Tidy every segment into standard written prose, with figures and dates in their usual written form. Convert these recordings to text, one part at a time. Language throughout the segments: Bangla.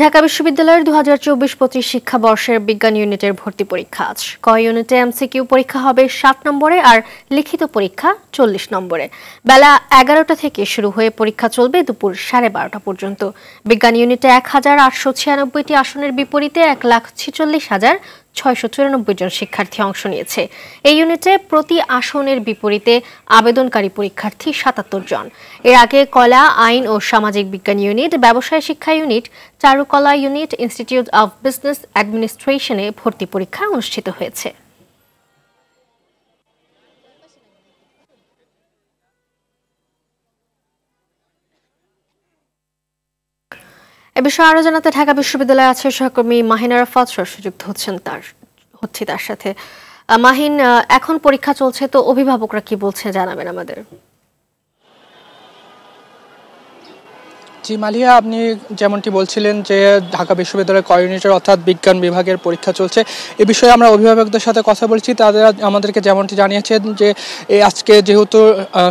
ঢাকা বিশ্ববিদ্যালয়ের 2024-25 শিক্ষাবর্ষের বিজ্ঞান ইউনিটের ভর্তি পরীক্ষা আজ। ক ইউনিটে এমসিকিউ পরীক্ষা হবে 60 নম্বরে আর লিখিত পরীক্ষা 40 নম্বরে। বেলা 11টা থেকে শুরু হয়ে পরীক্ষা চলবে দুপুর 12:30 পর্যন্ত। বিজ্ঞান ইউনিটে 1896টি আসনের বিপরীতে 1,46,694 জন শিক্ষার্থী অংশ নিয়েছে। এই ইউনিটে প্রতি আসনের বিপরীতে আবেদনকারী পরীক্ষার্থী 77 জন। এর আগে কলা, আইন ও সামাজিক বিজ্ঞান ইউনিট, ব্যবসায় শিক্ষা ইউনিট, চারুকলা ইউনিট, ইনস্টিটিউট অব বিজনেস অ্যাডমিনিস্ট্রেশনে ভর্তি পরীক্ষা অনুষ্ঠিত হয়েছে। এ বিষয়ে আরো জানাতে ঢাকা বিশ্ববিদ্যালয়ে আছে সহকর্মী মাহিন আরাফাত সরাসরি যুক্ত হচ্ছে তার সাথে। মাহিন, এখন পরীক্ষা চলছে, তো অভিভাবকরা কি বলছে জানাবেন আমাদের। জি মালিয়া, আপনি যেমনটি বলছিলেন যে ঢাকা বিশ্ববিদ্যালয়ের ক ইউনিটের অর্থাৎ বিজ্ঞান বিভাগের পরীক্ষা চলছে। এ বিষয়ে আমরা অভিভাবকদের সাথে কথা বলছি। তাদের আমাদেরকে যেমনটি জানিয়েছেন যে আজকে যেহেতু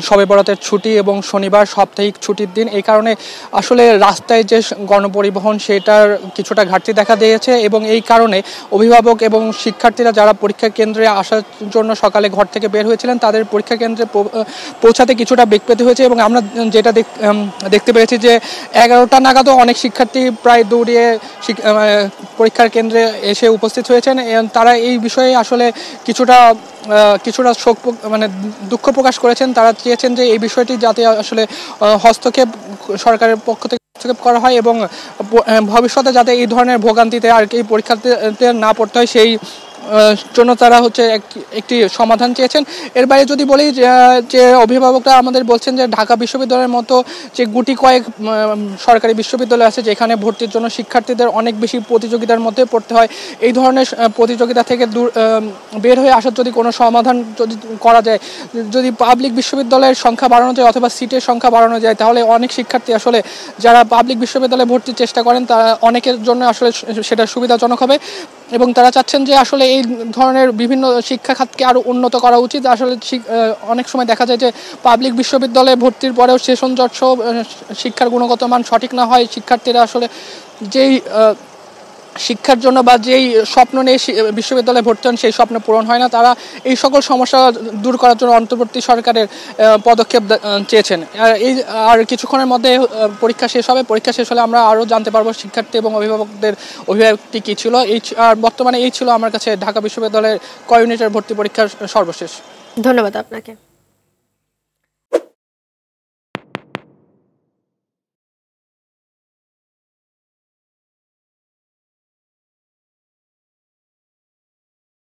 শবে বরাতের ছুটি এবং শনিবার সাপ্তাহিক ছুটির দিন, এই কারণে আসলে রাস্তায় যে গণপরিবহন সেটার কিছুটা ঘাটতি দেখা দিয়েছে এবং এই কারণে অভিভাবক এবং শিক্ষার্থীরা যারা পরীক্ষা কেন্দ্রে আসার জন্য সকালে ঘর থেকে বের হয়েছিলেন তাদের পরীক্ষা কেন্দ্রে পৌঁছাতে কিছুটা বেগ পেতে হয়েছে। এবং আমরা যেটা দেখতে পেয়েছি যে 11টা নাগাদও অনেক শিক্ষার্থী প্রায় দৌড়িয়ে পরীক্ষার কেন্দ্রে এসে উপস্থিত হয়েছেন। তারা এই বিষয়ে আসলে কিছুটা শোক দুঃখ প্রকাশ করেছেন। তারা চেয়েছেন যে এই বিষয়টি যাতে আসলে হস্তক্ষেপ সরকারের পক্ষ থেকে করা হয় এবং ভবিষ্যতে যাতে এই ধরনের ভোগান্তিতে আর এই পরীক্ষাতে না পড়তে হয় সেই জন্য তারা একটি সমাধান চেয়েছেন। এর বাইরে যদি বলি যে অভিভাবকরা আমাদের বলছেন যে ঢাকা বিশ্ববিদ্যালয়ের মতো যে গুটি কয়েক সরকারি বিশ্ববিদ্যালয় আছে যেখানে ভর্তির জন্য শিক্ষার্থীদের অনেক বেশি প্রতিযোগিতার মধ্যে পড়তে হয়, এই ধরনের প্রতিযোগিতা থেকে বের হয়ে আসার যদি কোনো সমাধান যদি করা যায়, যদি পাবলিক বিশ্ববিদ্যালয়ের সংখ্যা বাড়ানো যায় অথবা সিটের সংখ্যা বাড়ানো যায়, তাহলে অনেক শিক্ষার্থী আসলে যারা পাবলিক বিশ্ববিদ্যালয়ে ভর্তির চেষ্টা করেন তারা অনেকের জন্য আসলে সেটা সুবিধাজনক হবে। এবং তারা চাচ্ছেন যে আসলে এই ধরনের বিভিন্ন শিক্ষা খাতকে আরও উন্নত করা উচিত। আসলে অনেক সময় দেখা যায় যে পাবলিক বিশ্ববিদ্যালয়ে ভর্তির পরেও সেশন জট সহ শিক্ষার গুণগত মান সঠিক না হয়, শিক্ষার্থীরা আসলে যেই শিক্ষার জন্য বা যেই স্বপ্ন নিয়ে বিশ্ববিদ্যালয়ে ভর্তি হন সেই স্বপ্ন পূরণ হয় না। তারা এই সকল সমস্যা দূর করার জন্য অন্তর্বর্তী সরকারের পদক্ষেপ চেয়েছেন। আর কিছুক্ষণের মধ্যে পরীক্ষা শেষ হবে। পরীক্ষা শেষ হলে আমরা আরও জানতে পারবো শিক্ষার্থী এবং অভিভাবকদের অভিভাবকটি কী ছিল। আর বর্তমানে এই ছিল আমার কাছে ঢাকা বিশ্ববিদ্যালয়ের ক ইউনিটের ভর্তি পরীক্ষার সর্বশেষ। ধন্যবাদ আপনাকে।